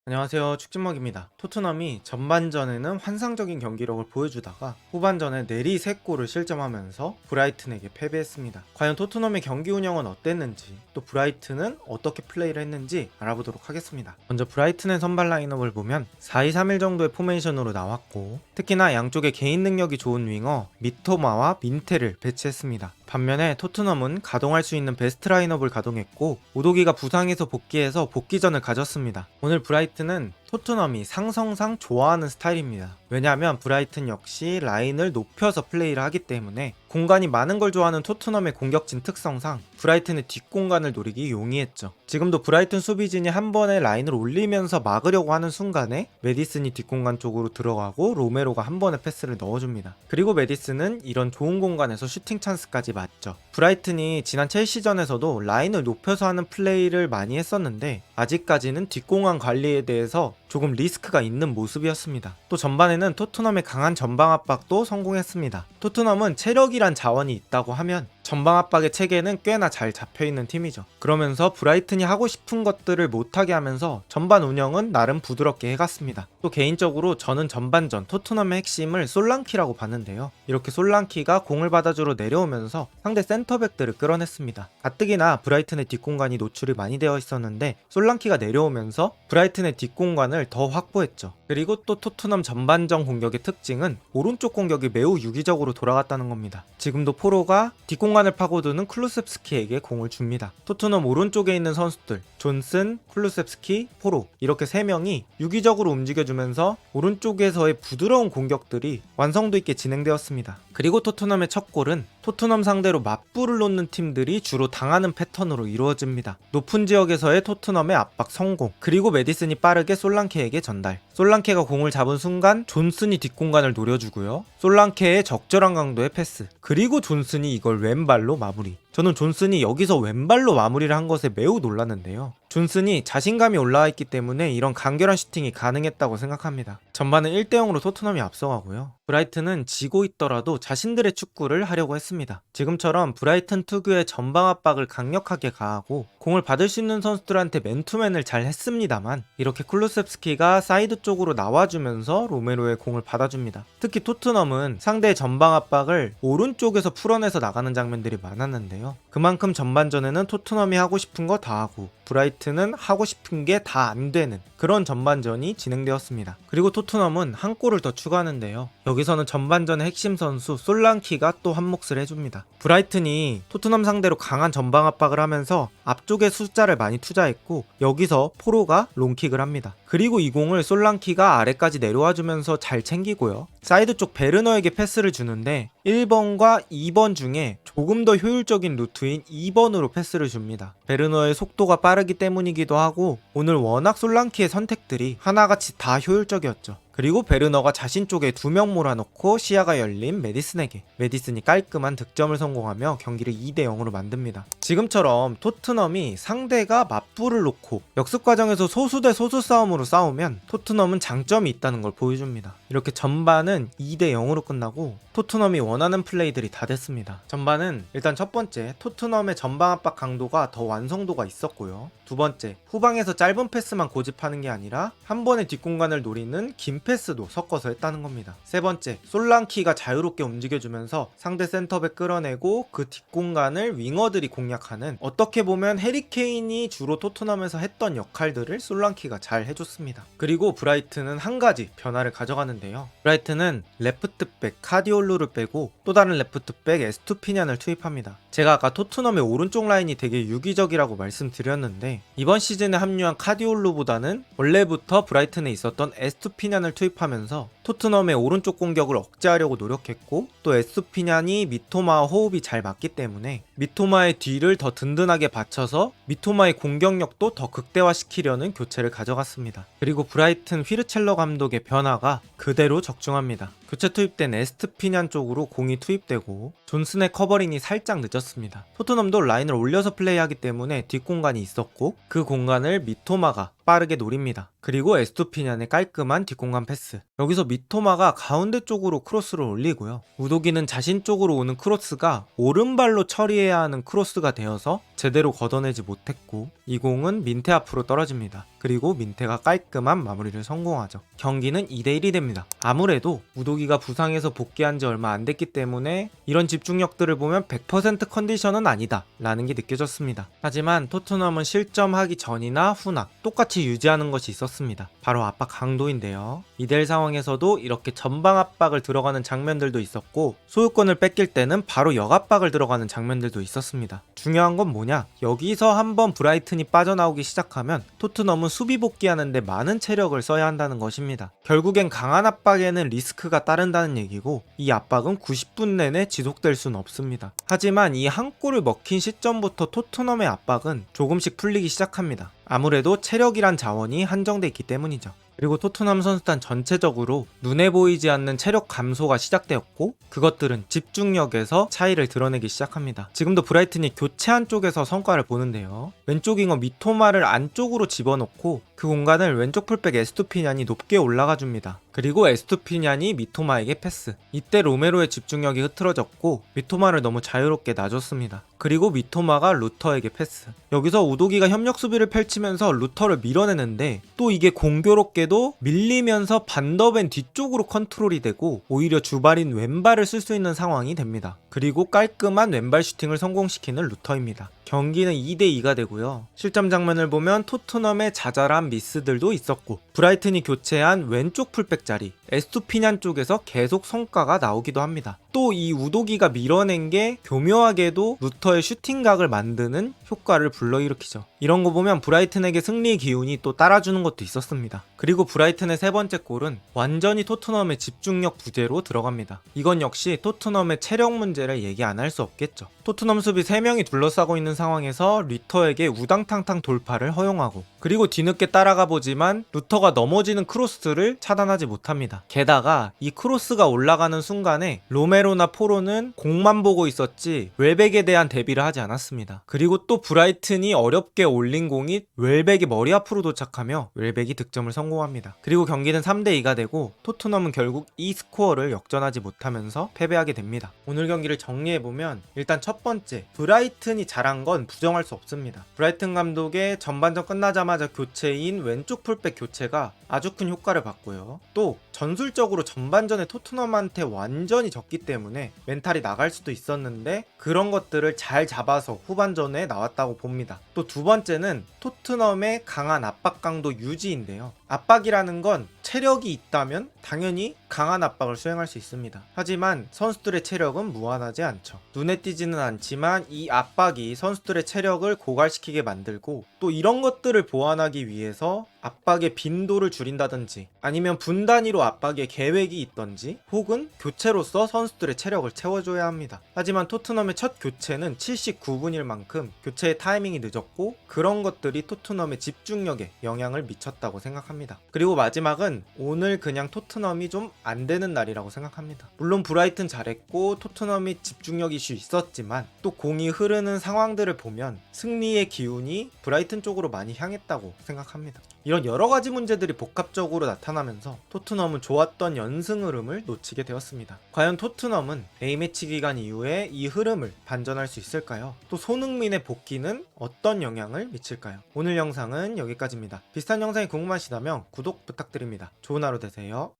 안녕하세요. 축진먹입니다. 토트넘이 전반전에는 환상적인 경기력을 보여주다가 후반전에 내리 3골을 실점하면서 브라이튼에게 패배했습니다. 과연 토트넘의 경기 운영은 어땠는지, 또 브라이튼은 어떻게 플레이를 했는지 알아보도록 하겠습니다. 먼저 브라이튼의 선발 라인업을 보면 4-2-3-1 정도의 포메이션으로 나왔고, 특히나 양쪽에 개인 능력이 좋은 윙어 미토마와 민테를 배치했습니다. 반면에 토트넘은 가동할 수 있는 베스트 라인업을 가동했고, 우도기가 부상에서 복귀해서 복귀전을 가졌습니다. 오늘 브라이튼은 토트넘이 상성상 좋아하는 스타일입니다. 왜냐하면 브라이튼 역시 라인을 높여서 플레이를 하기 때문에 공간이 많은 걸 좋아하는 토트넘의 공격진 특성상 브라이튼의 뒷공간을 노리기 용이했죠. 지금도 브라이튼 수비진이 한 번에 라인을 올리면서 막으려고 하는 순간에 메디슨이 뒷공간 쪽으로 들어가고 로메로가 한 번에 패스를 넣어줍니다. 그리고 메디슨은 이런 좋은 공간에서 슈팅 찬스까지 맞죠. 브라이튼이 지난 첼시전에서도 라인을 높여서 하는 플레이를 많이 했었는데 아직까지는 뒷공간 관리에 대해서 조금 리스크가 있는 모습이었습니다. 또 전반에는 토트넘의 강한 전방 압박도 성공했습니다. 토트넘은 체력이란 자원이 있다고 하면 전방 압박의 체계는 꽤나 잘 잡혀있는 팀이죠. 그러면서 브라이튼이 하고 싶은 것들을 못하게 하면서 전반 운영은 나름 부드럽게 해갔습니다. 또 개인적으로 저는 전반전 토트넘의 핵심을 솔랑키라고 봤는데요. 이렇게 솔랑키가 공을 받아주러 내려오면서 상대 센터백들을 끌어냈습니다. 가뜩이나 브라이튼의 뒷공간이 노출이 많이 되어 있었는데 솔랑키가 내려오면서 브라이튼의 뒷공간을 더 확보했죠. 그리고 또 토트넘 전반전 공격의 특징은 오른쪽 공격이 매우 유기적으로 돌아갔다는 겁니다. 지금도 포로가 뒷공간을 파고드는 클루셉스키에게 공을 줍니다. 토트넘 오른쪽에 있는 선수들 존슨, 클루셉스키, 포로 이렇게 3명이 유기적으로 움직여주면서 오른쪽에서의 부드러운 공격들이 완성도 있게 진행되었습니다. 그리고 토트넘의 첫 골은 토트넘 상대로 맞불을 놓는 팀들이 주로 당하는 패턴으로 이루어집니다. 높은 지역에서의 토트넘의 압박 성공, 그리고 메디슨이 빠르게 솔랑케에게 전달. 솔랑케가 공을 잡은 순간 존슨이 뒷공간을 노려주고요. 솔랑케의 적절한 강도의 패스, 그리고 존슨이 이걸 왼발로 마무리. 저는 존슨이 여기서 왼발로 마무리를 한 것에 매우 놀랐는데요. 존슨이 자신감이 올라와 있기 때문에 이런 간결한 슈팅이 가능했다고 생각합니다. 전반은 1대0으로 토트넘이 앞서가고요. 브라이튼은 지고 있더라도 자신들의 축구를 하려고 했습니다. 지금처럼 브라이튼 특유의 전방 압박을 강력하게 가하고 공을 받을 수 있는 선수들한테 맨투맨을 잘 했습니다만 이렇게 쿨루셉스키가 사이드 쪽으로 나와주면서 로메로의 공을 받아줍니다. 특히 토트넘은 상대의 전방 압박을 오른쪽에서 풀어내서 나가는 장면들이 많았는데요. 그만큼 전반전에는 토트넘이 하고 싶은 거 다 하고 브라이튼은 하고 싶은 게 다 안 되는 그런 전반전이 진행되었습니다. 그리고 토트넘은 한 골을 더 추가하는데요. 여기서는 전반전의 핵심 선수 솔랑키가 또 한 몫을 해줍니다. 브라이튼이 토트넘 상대로 강한 전방 압박을 하면서 앞쪽에 숫자를 많이 투자했고 여기서 포로가 롱킥을 합니다. 그리고 이 공을 솔랑키가 아래까지 내려와주면서 잘 챙기고요. 사이드 쪽 베르너에게 패스를 주는데 1번과 2번 중에 조금 더 효율적인 루트인 2번으로 패스를 줍니다. 베르너의 속도가 빠르기 때문이기도 하고 오늘 워낙 솔랑키의 선택들이 하나같이 다 효율적이었죠. 그리고 베르너가 자신 쪽에 2명 몰아넣고 시야가 열린 메디슨이 깔끔한 득점을 성공하며 경기를 2대0으로 만듭니다. 지금처럼 토트넘이 상대가 맞불을 놓고 역습 과정에서 소수 대 소수 싸움으로 싸우면 토트넘은 장점이 있다는 걸 보여줍니다. 이렇게 전반은 2대0으로 끝나고 토트넘이 원하는 플레이들이 다 됐습니다. 전반은 일단 첫 번째 토트넘의 전방 압박 강도가 더 완성도가 있었고요. 두 번째, 후방에서 짧은 패스만 고집하는 게 아니라 한 번의 뒷공간을 노리는 긴 패스도 섞어서 했다는 겁니다. 세 번째, 솔랑키가 자유롭게 움직여주면서 상대 센터백 끌어내고 그 뒷공간을 윙어들이 공략하는, 어떻게 보면 해리케인이 주로 토트넘에서 했던 역할들을 솔랑키가 잘 해줬습니다. 그리고 브라이튼은 한 가지 변화를 가져가는데요. 브라이튼은 레프트백 카디올루를 빼고 또 다른 레프트백 에스투피냔을 투입합니다. 제가 아까 토트넘의 오른쪽 라인이 되게 유기적이라고 말씀드렸는데 이번 시즌에 합류한 카디올루보다는 원래부터 브라이튼에 있었던 에스투피냔을 투입하면서 토트넘의 오른쪽 공격을 억제하려고 노력했고, 또 에스투피냔이 미토마와 호흡이 잘 맞기 때문에 미토마의 뒤를 더 든든하게 받쳐서 미토마의 공격력도 더 극대화시키려는 교체를 가져갔습니다. 그리고 브라이튼 휘르첼러 감독의 변화가 그대로 적중합니다. 교체 투입된 에스투피냔 쪽으로 공이 투입되고 존슨의 커버링이 살짝 늦었습니다. 토트넘도 라인을 올려서 플레이하기 때문에 뒷공간이 있었고 그 공간을 미토마가 빠르게 노립니다. 그리고 에스투피냔의 깔끔한 뒷공간 패스. 여기서 미토마가 가운데 쪽으로 크로스를 올리고요. 우도기는 자신 쪽으로 오는 크로스가 오른발로 처리해야 하는 크로스가 되어서 제대로 걷어내지 못했고, 이 공은 민테 앞으로 떨어집니다. 그리고 민테가 깔끔한 마무리를 성공하죠. 경기는 2대1이 됩니다. 아무래도 우도기가 부상해서 복귀한 지 얼마 안 됐기 때문에 이런 집중력들을 보면 100% 컨디션은 아니다 라는 게 느껴졌습니다. 하지만 토트넘은 실점하기 전이나 후나 똑같이 유지하는 것이 있었습니다. 바로 압박 강도인데요. 2대1 상황에서도 이렇게 전방 압박을 들어가는 장면들도 있었고, 소유권을 뺏길 때는 바로 역압박을 들어가는 장면들도 있었습니다. 중요한 건 뭐냐? 여기서 한번 브라이튼이 빠져나오기 시작하면 토트넘은 수비 복귀하는데 많은 체력을 써야 한다는 것입니다. 결국엔 강한 압박에는 리스크가 따른다는 얘기고, 이 압박은 90분 내내 지속될 수는 없습니다. 하지만 이 한 골을 먹힌 시점부터 토트넘의 압박은 조금씩 풀리기 시작합니다. 아무래도 체력이란 자원이 한정돼 있기 때문이죠. 그리고 토트넘 선수단 전체적으로 눈에 보이지 않는 체력 감소가 시작되었고, 그것들은 집중력에서 차이를 드러내기 시작합니다. 지금도 브라이튼이 교체한 쪽에서 성과를 보는데요. 왼쪽 윙어 미토마를 안쪽으로 집어넣고 그 공간을 왼쪽 풀백 에스투피냔이 높게 올라가 줍니다. 그리고 에스투피냔이 미토마에게 패스. 이때 로메로의 집중력이 흐트러졌고 미토마를 너무 자유롭게 놔줬습니다. 그리고 미토마가 루터에게 패스. 여기서 우도기가 협력 수비를 펼치면서 루터를 밀어내는데, 또 이게 공교롭게도 밀리면서 반더벤 뒤쪽으로 컨트롤이 되고 오히려 주발인 왼발을 쓸 수 있는 상황이 됩니다. 그리고 깔끔한 왼발 슈팅을 성공시키는 루터입니다. 경기는 2대2가 되고요. 실점 장면을 보면 토트넘의 자잘한 미스들도 있었고, 브라이튼이 교체한 왼쪽 풀백 자리 에스투피냔 쪽에서 계속 성과가 나오기도 합니다. 또 이 우도기가 밀어낸 게 교묘하게도 루터의 슈팅각을 만드는 효과를 불러일으키죠. 이런 거 보면 브라이튼에게 승리의 기운이 또 따라주는 것도 있었습니다. 그리고 브라이튼의 세 번째 골은 완전히 토트넘의 집중력 부재로 들어갑니다. 이건 역시 토트넘의 체력 문제를 얘기 안 할 수 없겠죠. 토트넘 수비 3명이 둘러싸고 있는 상황에서 루터에게 우당탕탕 돌파를 허용하고, 그리고 뒤늦게 따라가 보지만 루터가 넘어지는 크로스를 차단하지 못합니다. 게다가 이 크로스가 올라가는 순간에 로메로나 포로는 공만 보고 있었지 웰백에 대한 대비를 하지 않았습니다. 그리고 또 브라이튼이 어렵게 올린 공이 웰백의 머리 앞으로 도착하며 웰백이 득점을 성공합니다. 그리고 경기는 3대2가 되고 토트넘은 결국 이 스코어를 역전하지 못하면서 패배하게 됩니다. 오늘 경기를 정리해보면, 일단 첫 번째, 브라이튼이 잘한 건 부정할 수 없습니다. 브라이튼 감독의 전반전 끝나자마자 교체인 왼쪽 풀백 교체가 아주 큰 효과를 봤고요. 또 전술적으로 전반전에 토트넘한테 완전히 졌기 때문에 멘탈이 나갈 수도 있었는데 그런 것들을 잘 잡아서 후반전에 나왔다고 봅니다. 또 두 번째는 토트넘의 강한 압박 강도 유지인데요. 압박이라는 건 체력이 있다면 당연히 강한 압박을 수행할 수 있습니다. 하지만 선수들의 체력은 무한하지 않죠. 눈에 띄지는 않지만 이 압박이 선수들의 체력을 고갈시키게 만들고, 또 이런 것들을 보완하기 위해서 압박의 빈도를 줄인다든지 아니면 분 단위로 압박의 계획이 있던지, 혹은 교체로서 선수들의 체력을 채워줘야 합니다. 하지만 토트넘의 첫 교체는 79분일 만큼 교체의 타이밍이 늦었고, 그런 것들이 토트넘의 집중력에 영향을 미쳤다고 생각합니다. 그리고 마지막은 오늘 그냥 토트넘이 좀 안 되는 날이라고 생각합니다. 물론 브라이튼 잘했고 토트넘이 집중력 이슈 있었지만, 또 공이 흐르는 상황들을 보면 승리의 기운이 브라이튼 쪽으로 많이 향했다고 생각합니다. 이런 여러가지 문제들이 복합적으로 나타나면서 토트넘은 좋았던 연승 흐름을 놓치게 되었습니다. 과연 토트넘은 A매치 기간 이후에 이 흐름을 반전할 수 있을까요? 또 손흥민의 복귀는 어떤 영향을 미칠까요? 오늘 영상은 여기까지입니다. 비슷한 영상이 궁금하시다면 구독 부탁드립니다. 좋은 하루 되세요.